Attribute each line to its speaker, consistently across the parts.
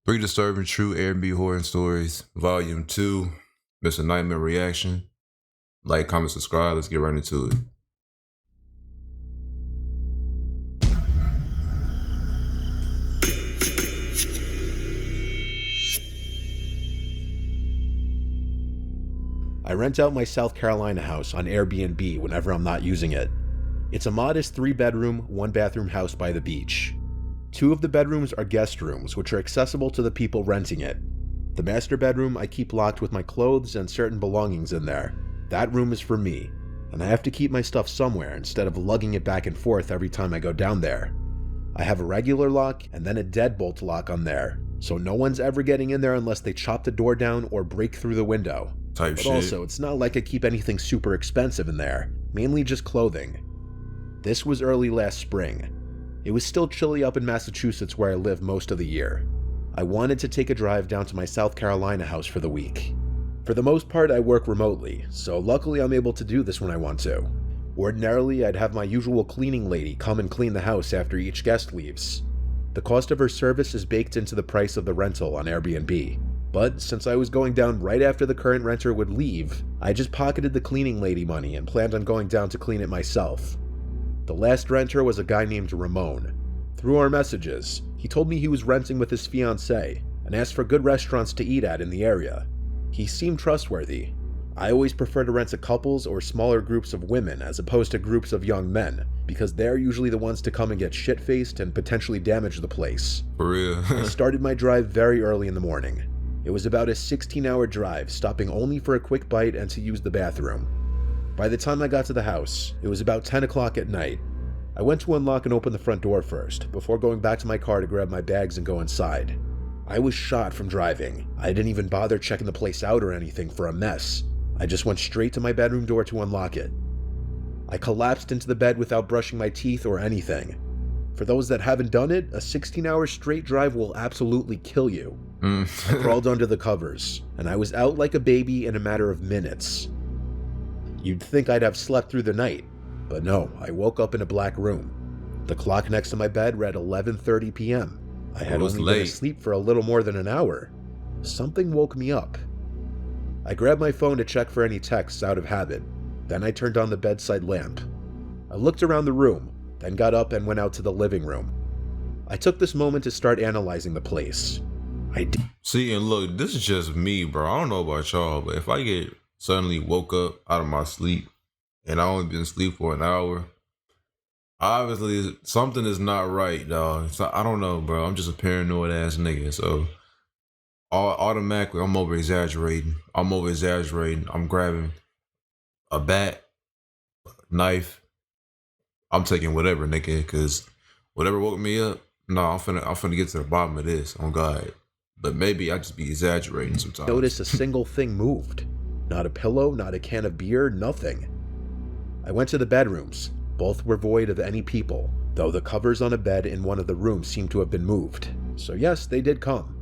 Speaker 1: Three disturbing true Airbnb horror stories, Volume 2, Mr. Nightmare Reaction. Like, comment, subscribe. Let's get right into it.
Speaker 2: I rent out my South Carolina house on Airbnb whenever I'm not using it. It's a modest 3-bedroom, 1-bathroom house by the beach. 2 of the bedrooms are guest rooms, which are accessible to the people renting it. The master bedroom I keep locked with my clothes and certain belongings in there. That room is for me, and I have to keep my stuff somewhere instead of lugging it back and forth every time I go down there. I have a regular lock and then a deadbolt lock on there, so no one's ever getting in there unless they chop the door down or break through the window.
Speaker 1: But shit.
Speaker 2: Also, it's not like I keep anything super expensive in there, mainly just clothing. This was early last spring. It was still chilly up in Massachusetts where I live most of the year. I wanted to take a drive down to my South Carolina house for the week. For the most part, I work remotely, so luckily I'm able to do this when I want to. Ordinarily, I'd have my usual cleaning lady come and clean the house after each guest leaves. The cost of her service is baked into the price of the rental on Airbnb. But since I was going down right after the current renter would leave, I just pocketed the cleaning lady money and planned on going down to clean it myself. The last renter was a guy named Ramon. Through our messages, he told me he was renting with his fiancée and asked for good restaurants to eat at in the area. He seemed trustworthy. I always prefer to rent to couples or smaller groups of women as opposed to groups of young men, because they're usually the ones to come and get shit-faced and potentially damage the place.
Speaker 1: For real.
Speaker 2: I started my drive very early in the morning. It was about a 16-hour drive, stopping only for a quick bite and to use the bathroom. By the time I got to the house, it was about 10 o'clock at night. I went to unlock and open the front door first, before going back to my car to grab my bags and go inside. I was shot from driving. I didn't even bother checking the place out or anything for a mess. I just went straight to my bedroom door to unlock it. I collapsed into the bed without brushing my teeth or anything. For those that haven't done it, a 16-hour straight drive will absolutely kill you. I crawled under the covers, and I was out like a baby in a matter of minutes. You'd think I'd have slept through the night, but no, I woke up in a black room. The clock next to my bed read 11:30 p.m. I had only been asleep for a little more than an hour. Something woke me up. I grabbed my phone to check for any texts out of habit. Then I turned on the bedside lamp. I looked around the room, then got up and went out to the living room. I took this moment to start analyzing the place.
Speaker 1: See, and look, this is just me, bro. I don't know about y'all, but if I get suddenly woke up out of my sleep and I only been asleep for an hour, obviously something is not right, dog. So I don't know, bro. I'm just a paranoid ass nigga. So automatically I'm over exaggerating. I'm grabbing a bat, knife. I'm taking whatever, nigga, because whatever woke me up, no, I'm finna get to the bottom of this, on God. But maybe I just be exaggerating sometimes.
Speaker 2: Noticed a single thing moved. Not a pillow, not a can of beer, nothing. I went to the bedrooms. Both were void of any people, though the covers on a bed in one of the rooms seemed to have been moved. So yes, they did come.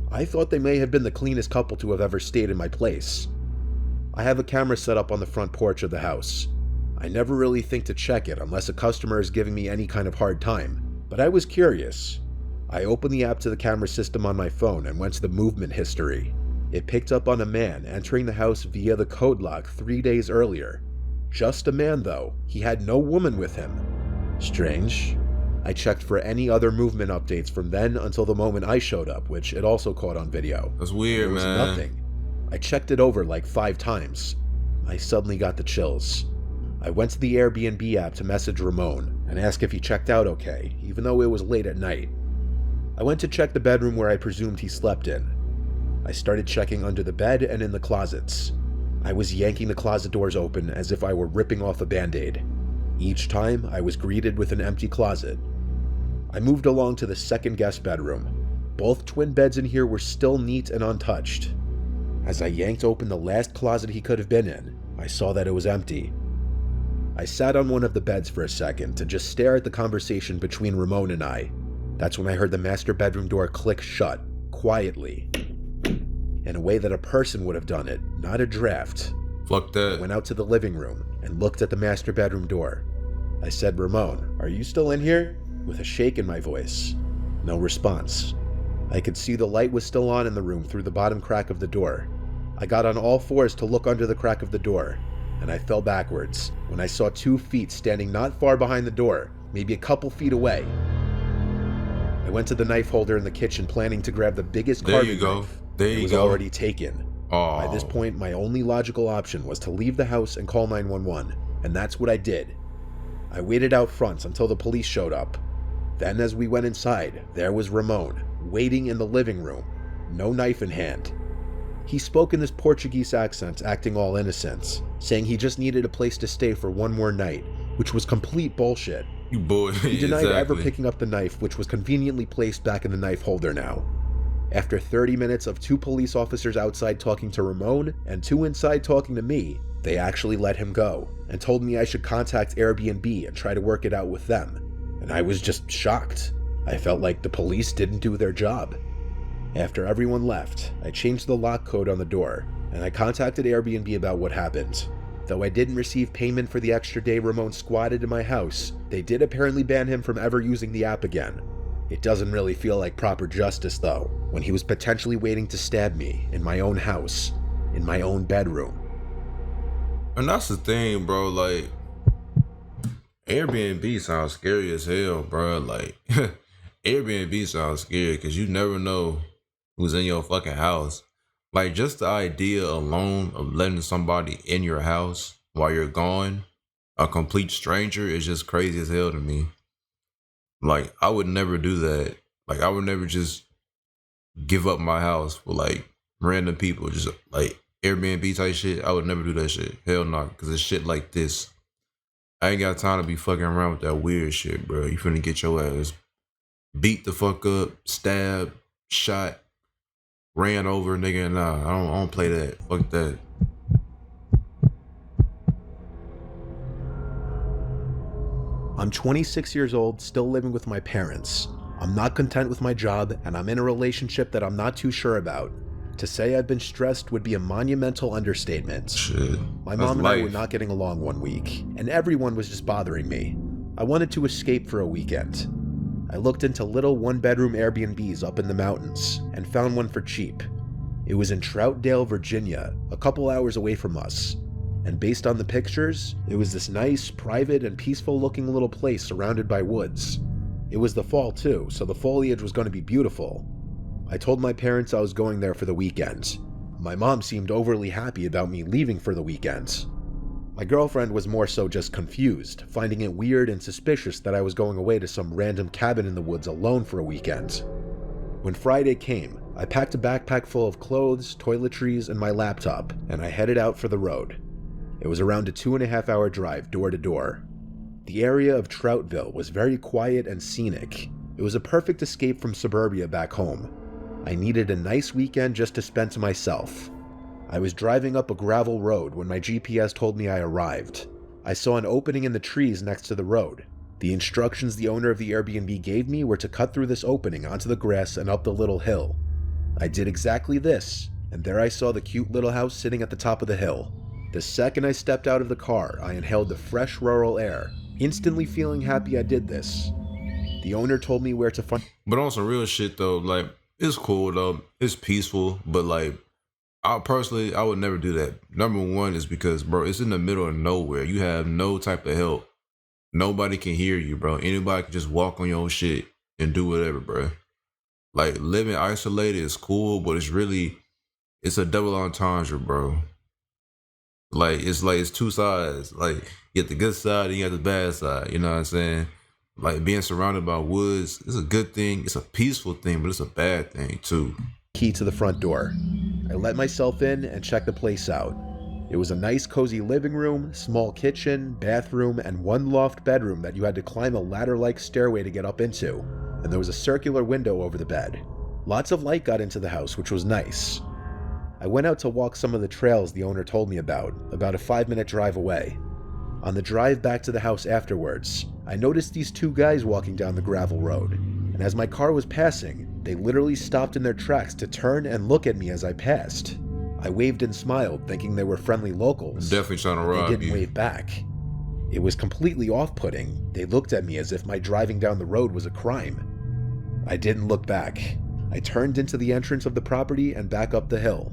Speaker 2: I thought they may have been the cleanest couple to have ever stayed in my place. I have a camera set up on the front porch of the house. I never really think to check it unless a customer is giving me any kind of hard time, but I was curious. I opened the app to the camera system on my phone and went to the movement history. It picked up on a man entering the house via the code lock 3 days earlier. Just a man though, he had no woman with him. Strange. I checked for any other movement updates from then until the moment I showed up, which it also caught on video.
Speaker 1: That's weird, man.
Speaker 2: There was nothing. I checked it over like 5 times. I suddenly got the chills. I went to the Airbnb app to message Ramon and ask if he checked out okay, even though it was late at night. I went to check the bedroom where I presumed he slept in. I started checking under the bed and in the closets. I was yanking the closet doors open as if I were ripping off a band-aid. Each time, I was greeted with an empty closet. I moved along to the second guest bedroom. Both twin beds in here were still neat and untouched. As I yanked open the last closet he could have been in, I saw that it was empty. I sat on one of the beds for a second to just stare at the conversation between Ramon and I. That's when I heard the master bedroom door click shut, quietly. In a way that a person would have done it, not a draft.
Speaker 1: Fuck that.
Speaker 2: I went out to the living room and looked at the master bedroom door. I said, "Ramon, are you still in here?" with a shake in my voice. No response. I could see the light was still on in the room through the bottom crack of the door. I got on all fours to look under the crack of the door, and I fell backwards when I saw 2 feet standing not far behind the door, maybe a couple feet away. I went to the knife holder in the kitchen planning to grab the biggest carving knife. It was already taken.
Speaker 1: Oh.
Speaker 2: By this point, my only logical option was to leave the house and call 911, and that's what I did. I waited out front until the police showed up. Then as we went inside, there was Ramon, waiting in the living room, no knife in hand. He spoke in this Portuguese accent, acting all innocent, saying he just needed a place to stay for one more night, which was complete bullshit.
Speaker 1: You boy.
Speaker 2: He denied
Speaker 1: exactly.
Speaker 2: ever picking up the knife, which was conveniently placed back in the knife holder now. After 30 minutes of 2 police officers outside talking to Ramon and 2 inside talking to me, they actually let him go and told me I should contact Airbnb and try to work it out with them. And I was just shocked. I felt like the police didn't do their job. After everyone left, I changed the lock code on the door, and I contacted Airbnb about what happened. Though I didn't receive payment for the extra day Ramon squatted in my house, they did apparently ban him from ever using the app again. It doesn't really feel like proper justice though, when he was potentially waiting to stab me in my own house, in my own bedroom.
Speaker 1: And that's the thing, bro, like, Airbnb sounds scary as hell, bro. Like, Airbnb sounds scary because you never know who's in your fucking house. Like, just the idea alone of letting somebody in your house while you're gone, a complete stranger, is just crazy as hell to me. Like, I would never do that. Like, I would never just give up my house for, like, random people. Just, like, Airbnb type shit. I would never do that shit. Hell no. Because it's shit like this. I ain't got time to be fucking around with that weird shit, bro. You finna get your ass beat the fuck up, stabbed, shot, ran over, nigga. Nah, I don't play that. Fuck that.
Speaker 2: I'm 26 years old, still living with my parents. I'm not content with my job, and I'm in a relationship that I'm not too sure about. To say I've been stressed would be a monumental understatement.
Speaker 1: Shit.
Speaker 2: My mom and I were not getting along one week, and everyone was just bothering me. I wanted to escape for a weekend. I looked into little one-bedroom Airbnbs up in the mountains, and found one for cheap. It was in Troutdale, Virginia, a couple hours away from us. And based on the pictures, it was this nice, private, and peaceful-looking little place surrounded by woods. It was the fall too, so the foliage was going to be beautiful. I told my parents I was going there for the weekend. My mom seemed overly happy about me leaving for the weekend. My girlfriend was more so just confused, finding it weird and suspicious that I was going away to some random cabin in the woods alone for a weekend. When Friday came, I packed a backpack full of clothes, toiletries, and my laptop, and I headed out for the road. It was around a 2.5-hour drive door to door. The area of Troutville was very quiet and scenic. It was a perfect escape from suburbia back home. I needed a nice weekend just to spend to myself. I was driving up a gravel road when my GPS told me I arrived. I saw an opening in the trees next to the road. The instructions the owner of the Airbnb gave me were to cut through this opening onto the grass and up the little hill. I did exactly this, and there I saw the cute little house sitting at the top of the hill. The second I stepped out of the car, I inhaled the fresh rural air, instantly feeling happy I did this. The owner told me where to find.
Speaker 1: But on some real shit though, like, it's cool though, it's peaceful, but like, I would never do that. Number one is because, bro, it's in the middle of nowhere. You have no type of help. Nobody can hear you, bro. Anybody can just walk on your own shit and do whatever, bro. Like, living isolated is cool, but it's a double entendre, bro. Like it's two sides. Like, you get the good side and you got the bad side. You know what I'm saying? Like, being surrounded by woods is a good thing. It's a peaceful thing, but it's a bad thing too.
Speaker 2: Key to the front door. I let myself in and checked the place out. It was a nice cozy living room, small kitchen, bathroom, and one loft bedroom that you had to climb a ladder-like stairway to get up into, and there was a circular window over the bed. Lots of light got into the house, which was nice. I went out to walk some of the trails the owner told me about a 5-minute drive away. On the drive back to the house afterwards, I noticed these 2 guys walking down the gravel road, and as my car was passing, they literally stopped in their tracks to turn and look at me as I passed. I waved and smiled, thinking they were friendly locals.
Speaker 1: Definitely trying to rob you.
Speaker 2: They didn't wave back. It was completely off-putting. They looked at me as if my driving down the road was a crime. I didn't look back. I turned into the entrance of the property and back up the hill.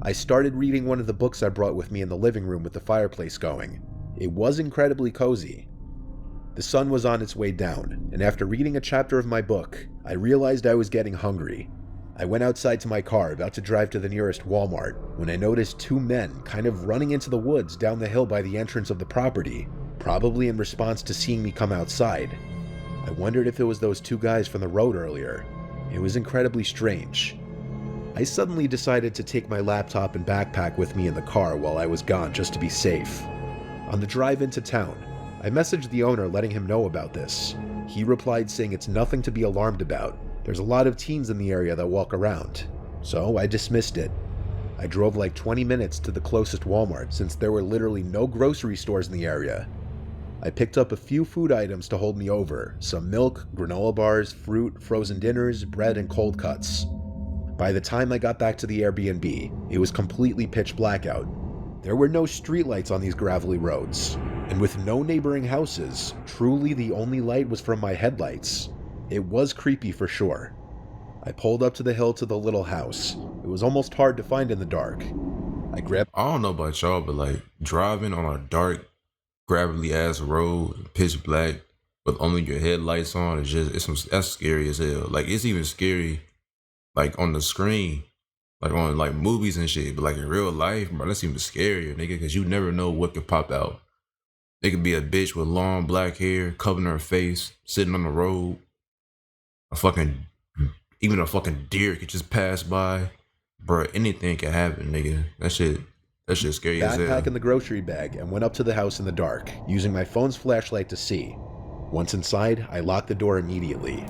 Speaker 2: I started reading one of the books I brought with me in the living room with the fireplace going. It was incredibly cozy. The sun was on its way down, and after reading a chapter of my book, I realized I was getting hungry. I went outside to my car, about to drive to the nearest Walmart, when I noticed two men kind of running into the woods down the hill by the entrance of the property, probably in response to seeing me come outside. I wondered if it was those two guys from the road earlier. It was incredibly strange. I suddenly decided to take my laptop and backpack with me in the car while I was gone just to be safe. On the drive into town, I messaged the owner letting him know about this. He replied saying it's nothing to be alarmed about. There's a lot of teens in the area that walk around. So I dismissed it. I drove like 20 minutes to the closest Walmart since there were literally no grocery stores in the area. I picked up a few food items to hold me over, some milk, granola bars, fruit, frozen dinners, bread, and cold cuts. By the time I got back to the Airbnb, it was completely pitch black out. There were no streetlights on these gravelly roads, and with no neighboring houses, truly the only light was from my headlights. It was creepy for sure. I pulled up to the hill to the little house. It was almost hard to find in the dark. I
Speaker 1: don't know about y'all, but like driving on a dark, gravelly ass road, pitch black, with only your headlights on, that's scary as hell. Like it's even scary, like on the screen, like on like movies and shit. But like in real life, bro, that's even scarier, nigga, because you never know what could pop out. It could be a bitch with long black hair covering her face, sitting on the road. Even a fucking deer could just pass by. Bro, anything can happen, nigga. That shit scary as hell.
Speaker 2: Backpack in the grocery bag and went up to the house in the dark, using my phone's flashlight to see. Once inside, I locked the door immediately.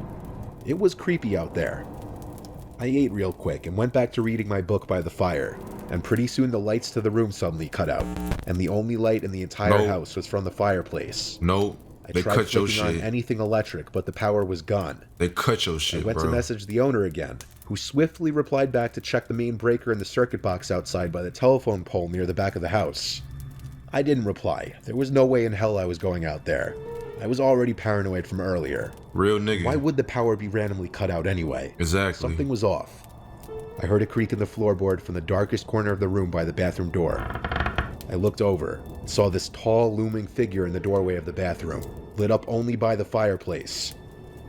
Speaker 2: It was creepy out there. I ate real quick and went back to reading my book by the fire, and pretty soon the lights to the room suddenly cut out, and the only light in the entire house was from the fireplace.
Speaker 1: They
Speaker 2: tried
Speaker 1: cut your
Speaker 2: flicking
Speaker 1: shit
Speaker 2: on anything electric, but the power was gone.
Speaker 1: They cut your shit,
Speaker 2: I went
Speaker 1: bro.
Speaker 2: to message the owner again, who swiftly replied back to check the main breaker in the circuit box outside by the telephone pole near the back of the house. I didn't reply. There was no way in hell I was going out there. I was already paranoid from earlier.
Speaker 1: Real nigga.
Speaker 2: Why would the power be randomly cut out anyway?
Speaker 1: Exactly.
Speaker 2: Something was off. I heard a creak in the floorboard from the darkest corner of the room by the bathroom door. I looked over and saw this tall, looming figure in the doorway of the bathroom, lit up only by the fireplace.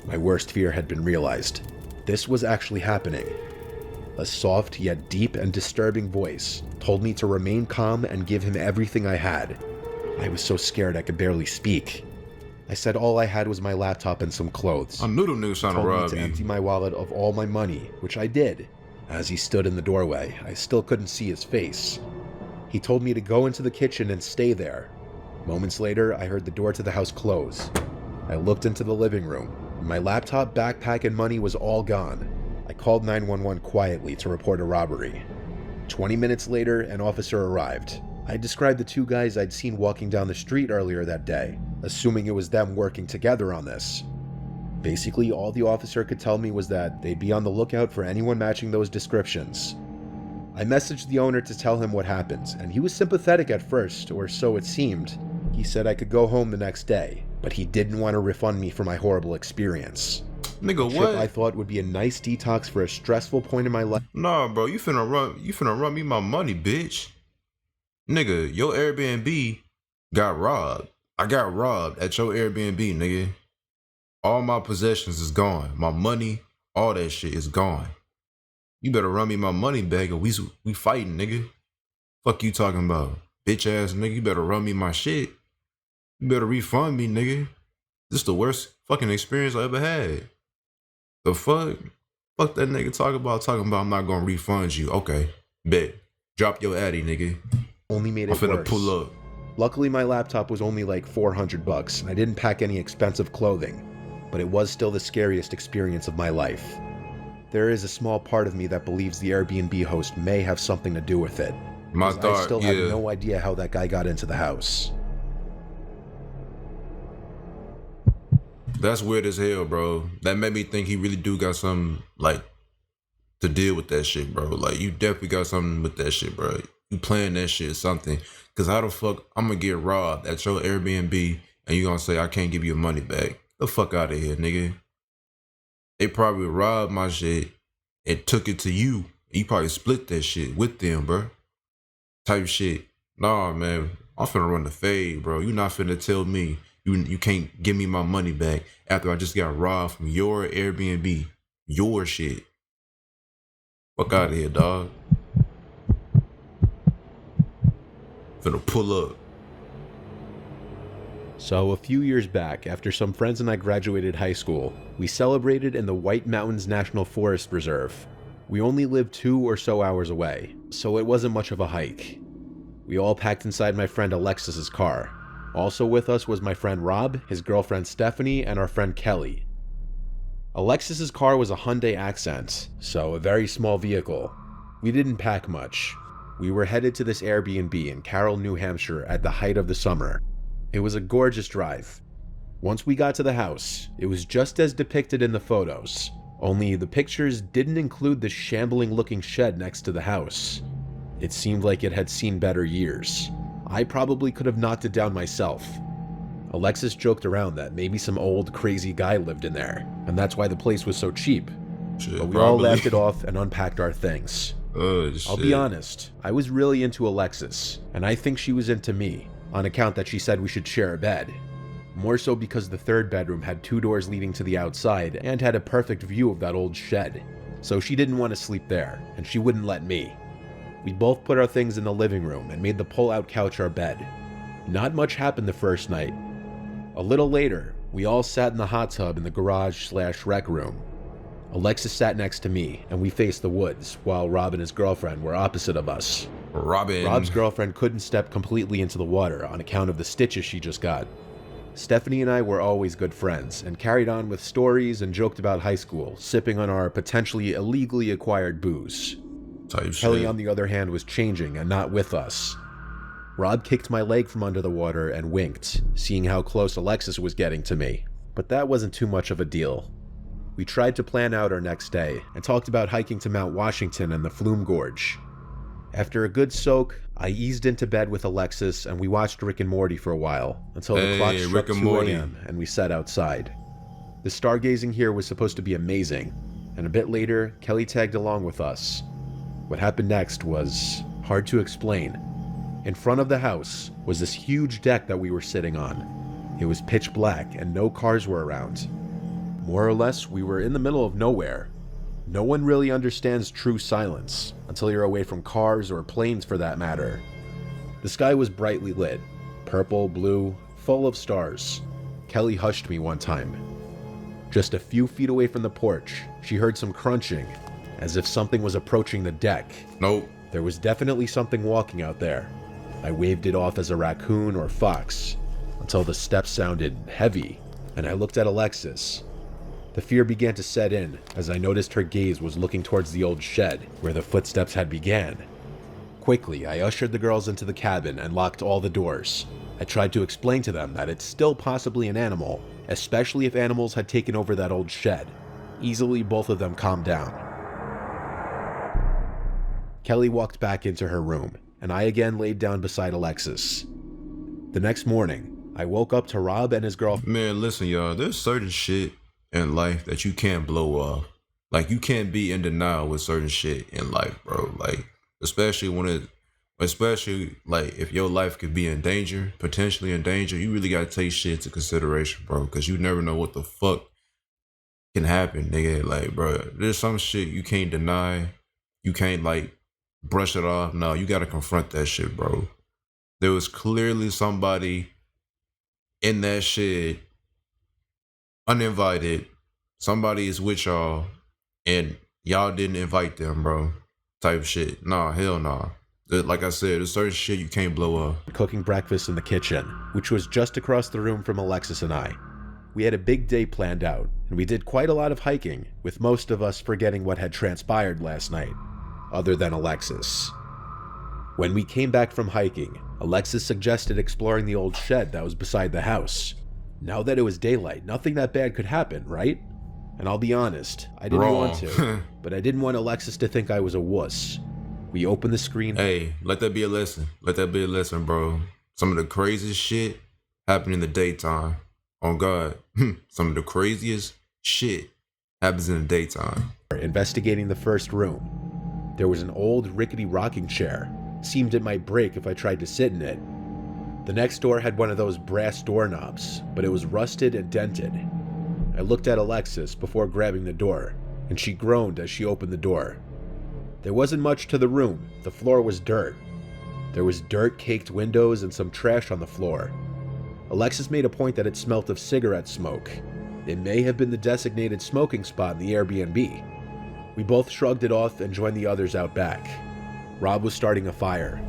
Speaker 2: My worst fear had been realized. This was actually happening. A soft yet deep and disturbing voice told me to remain calm and give him everything I had. I was so scared I could barely speak. I said all I had was my laptop and some clothes.
Speaker 1: I knew them niggas trying to rob you.
Speaker 2: Told me to empty my wallet of all my money, which I did. As he stood in the doorway, I still couldn't see his face. He told me to go into the kitchen and stay there. Moments later, I heard the door to the house close. I looked into the living room. My laptop, backpack, and money was all gone. I called 911 quietly to report a robbery. 20 minutes later, an officer arrived. I described the two guys I'd seen walking down the street earlier that day, assuming it was them working together on this. Basically, all the officer could tell me was that they'd be on the lookout for anyone matching those descriptions. I messaged the owner to tell him what happened, and he was sympathetic at first, or so it seemed. He said I could go home the next day, but he didn't want to refund me for my horrible experience.
Speaker 1: Nigga,
Speaker 2: what? I thought would be a nice detox for a stressful point in my life.
Speaker 1: Nah, bro, you finna run me my money, bitch. Nigga, your Airbnb got robbed. I got robbed at your Airbnb, nigga. All my possessions is gone. My money, all that shit is gone. You better run me my money back or we fighting, nigga. Fuck you talking about? Bitch ass nigga, you better run me my shit. You better refund me, nigga. This the worst fucking experience I ever had. The fuck? Fuck that nigga talking about I'm not gonna refund you. Okay, bet. Drop your addy, nigga.
Speaker 2: Only made it worse. I'm finna pull up. Luckily, my laptop was only like $400 and I didn't pack any expensive clothing, but it was still the scariest experience of my life. There is a small part of me that believes the Airbnb host may have something to do with it. I still have no idea how that guy got into the house.
Speaker 1: That's weird as hell, bro. That made me think he really do got something, like, to deal with that shit, bro. Like, you definitely got something with that shit, bro. You playing that shit something. Cause how the fuck I'm gonna get robbed at your Airbnb and you gonna say I can't give you your money back? The fuck out of here, nigga. They probably robbed my shit and took it to you. You probably split that shit with them, bro. Type shit. Nah, man. I'm finna run the fade, bro. You not finna tell me you can't give me my money back after I just got robbed from your Airbnb. Your shit. Fuck out of here, dog. Finna pull up.
Speaker 2: So, a few years back, after some friends and I graduated high school, we celebrated in the White Mountains National Forest Reserve. We only lived 2 or so hours away, so it wasn't much of a hike. We all packed inside my friend Alexis's car. Also with us was my friend Rob, his girlfriend Stephanie, and our friend Kelly. Alexis's car was a Hyundai Accent, so a very small vehicle. We didn't pack much. We were headed to this Airbnb in Carroll, New Hampshire at the height of the summer. It was a gorgeous drive. Once we got to the house, it was just as depicted in the photos, only the pictures didn't include the shambling-looking shed next to the house. It seemed like it had seen better years. I probably could have knocked it down myself. Alexis joked around that maybe some old, crazy guy lived in there, and that's why the place was so cheap.
Speaker 1: Shit,
Speaker 2: But we
Speaker 1: probably.
Speaker 2: all laughed it off and unpacked our things.
Speaker 1: Shit.
Speaker 2: I'll be honest, I was really into Alexis, and I think she was into me, on account that she said we should share a bed. More so because the third bedroom had 2 doors leading to the outside and had a perfect view of that old shed. So she didn't want to sleep there, and she wouldn't let me. We both put our things in the living room and made the pull-out couch our bed. Not much happened the first night. A little later, we all sat in the hot tub in the garage/rec room. Alexis sat next to me, and we faced the woods, while Rob and his girlfriend were opposite of us.
Speaker 1: Robin.
Speaker 2: Rob's girlfriend couldn't step completely into the water on account of the stitches she just got. Stephanie and I were always good friends, and carried on with stories and joked about high school, sipping on our potentially illegally acquired booze.
Speaker 1: Type
Speaker 2: Kelly,
Speaker 1: shit.
Speaker 2: on the other hand, was changing and not with us. Rob kicked my leg from under the water and winked, seeing how close Alexis was getting to me. But that wasn't too much of a deal. We tried to plan out our next day, and talked about hiking to Mount Washington and the Flume Gorge. After a good soak, I eased into bed with Alexis and we watched Rick and Morty for a while, until the clock struck
Speaker 1: Rick and
Speaker 2: 2
Speaker 1: Morty.
Speaker 2: a.m. and we sat outside. The stargazing here was supposed to be amazing, and a bit later, Kelly tagged along with us. What happened next was hard to explain. In front of the house was this huge deck that we were sitting on. It was pitch black and no cars were around. More or less, we were in the middle of nowhere. No one really understands true silence until you're away from cars or planes for that matter. The sky was brightly lit, purple, blue, full of stars. Kelly hushed me one time. Just a few feet away from the porch, she heard some crunching, as if something was approaching the deck.
Speaker 1: Nope.
Speaker 2: There was definitely something walking out there. I waved it off as a raccoon or fox, until the steps sounded heavy, and I looked at Alexis. The fear began to set in as I noticed her gaze was looking towards the old shed where the footsteps had began. Quickly, I ushered the girls into the cabin and locked all the doors. I tried to explain to them that it's still possibly an animal, especially if animals had taken over that old shed. Easily, both of them calmed down. Kelly walked back into her room, and I again laid down beside Alexis. The next morning, I woke up to Rob and his girlfriend.
Speaker 1: Man, listen, y'all. There's certain shit in life that you can't blow off. Like, you can't be in denial with certain shit in life, bro. Like, especially like if your life could be in danger, potentially in danger, you really gotta take shit into consideration, bro. Because you never know what the fuck can happen, nigga. Like, bro, there's some shit you can't deny. You can't like brush it off. No, you gotta confront that shit, bro. There was clearly somebody in that shit uninvited. Somebody is with y'all and y'all didn't invite them, bro. Type shit. Nah, hell nah. Like I said, there's certain shit you can't blow off.
Speaker 2: Cooking breakfast in the kitchen, which was just across the room from Alexis and I. We had a big day planned out, and we did quite a lot of hiking, with most of us forgetting what had transpired last night, other than Alexis. When we came back from hiking, Alexis suggested exploring the old shed that was beside the house. Now that it was daylight, nothing that bad could happen, right? And I'll be honest, I didn't want to, but I didn't want Alexis to think I was a wuss. We opened the screen.
Speaker 1: Hey, let that be a lesson. Let that be a lesson, bro. Some of the craziest shit happen in the daytime. On God. Some of the craziest shit happens in the daytime.
Speaker 2: Investigating the first room. There was an old rickety rocking chair. Seemed it might break if I tried to sit in it. The next door had one of those brass doorknobs, but it was rusted and dented. I looked at Alexis before grabbing the door, and she groaned as she opened the door. There wasn't much to the room. The floor was dirt. There was dirt-caked windows and some trash on the floor. Alexis made a point that it smelt of cigarette smoke. It may have been the designated smoking spot in the Airbnb. We both shrugged it off and joined the others out back. Rob was starting a fire.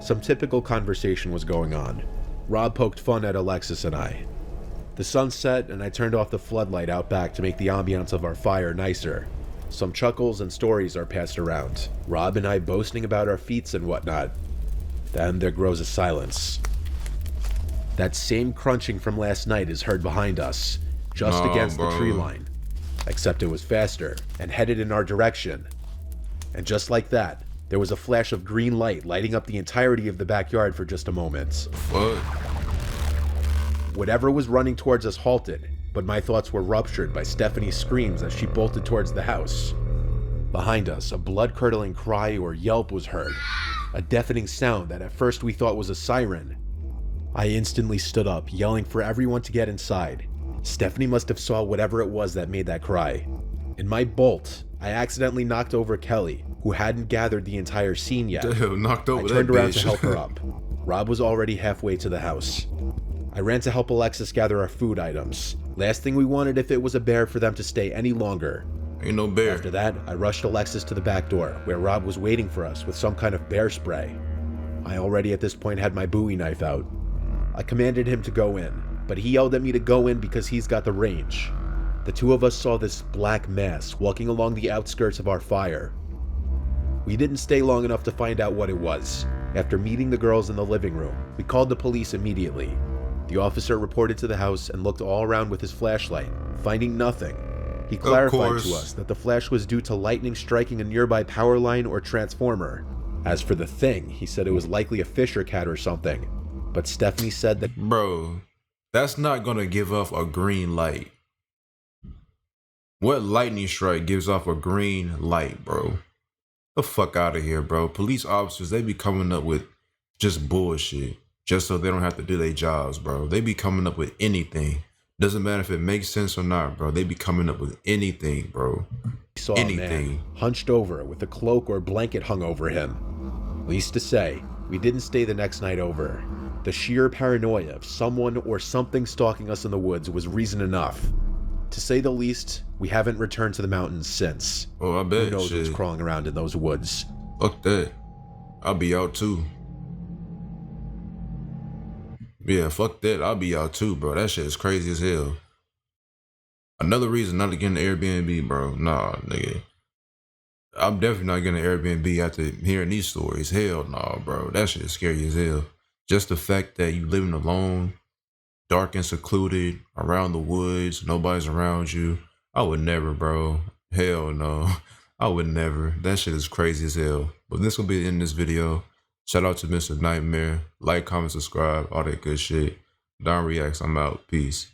Speaker 2: Some typical conversation was going on. Rob poked fun at Alexis and I. The sun set and I turned off the floodlight out back to make the ambiance of our fire nicer. Some chuckles and stories are passed around, Rob and I boasting about our feats and whatnot. Then there grows a silence. That same crunching from last night is heard behind us, just against the tree line. Except it was faster and headed in our direction. And just like that, there was a flash of green light lighting up the entirety of the backyard for just a moment.
Speaker 1: What?
Speaker 2: Whatever was running towards us halted, but my thoughts were ruptured by Stephanie's screams as she bolted towards the house. Behind us, a blood-curdling cry or yelp was heard, a deafening sound that at first we thought was a siren. I instantly stood up, yelling for everyone to get inside. Stephanie must have saw whatever it was that made that cry. In my bolt, I accidentally knocked over Kelly, who hadn't gathered the entire scene yet.
Speaker 1: Damn, knocked over
Speaker 2: I turned
Speaker 1: that
Speaker 2: around
Speaker 1: bitch.
Speaker 2: to help her up. Rob was already halfway to the house. I ran to help Alexis gather our food items. Last thing we wanted if it was a bear for them to stay any longer.
Speaker 1: Ain't no bear.
Speaker 2: After that, I rushed Alexis to the back door, where Rob was waiting for us with some kind of bear spray. I already at this point had my Bowie knife out. I commanded him to go in, but he yelled at me to go in because he's got the range. The two of us saw this black mass walking along the outskirts of our fire. We didn't stay long enough to find out what it was. After meeting the girls in the living room, we called the police immediately. The officer reported to the house and looked all around with his flashlight, finding nothing. He clarified to us that the flash was due to lightning striking a nearby power line or transformer. As for the thing, he said it was likely a fisher cat or something. But Stephanie said that—
Speaker 1: Bro, that's not gonna give off a green light. What lightning strike gives off a green light, bro? The fuck out of here, bro. Police officers, they be coming up with just bullshit. Just so they don't have to do their jobs, bro. They be coming up with anything. Doesn't matter if it makes sense or not, bro. They be coming up with anything, bro.
Speaker 2: he saw a man hunched over with a cloak or blanket hung over him. Least to say, we didn't stay the next night over. The sheer paranoia of someone or something stalking us in the woods was reason enough. To say the least, we haven't returned to the mountains since.
Speaker 1: Oh, I bet.
Speaker 2: Who knows what's crawling around in those woods?
Speaker 1: Fuck that. I'll be out too. Yeah, fuck that. I'll be out too, bro. That shit is crazy as hell. Another reason not to get an Airbnb, bro. Nah, nigga. I'm definitely not getting an Airbnb after hearing these stories. Hell nah, bro. That shit is scary as hell. Just the fact that you living alone, dark and secluded, around the woods, nobody's around you. I would never, bro. Hell no. I would never. That shit is crazy as hell. But this will be the end of this video. Shout out to Mr. Nightmare. Like, comment, subscribe, all that good shit. Don Reacts, I'm out. Peace.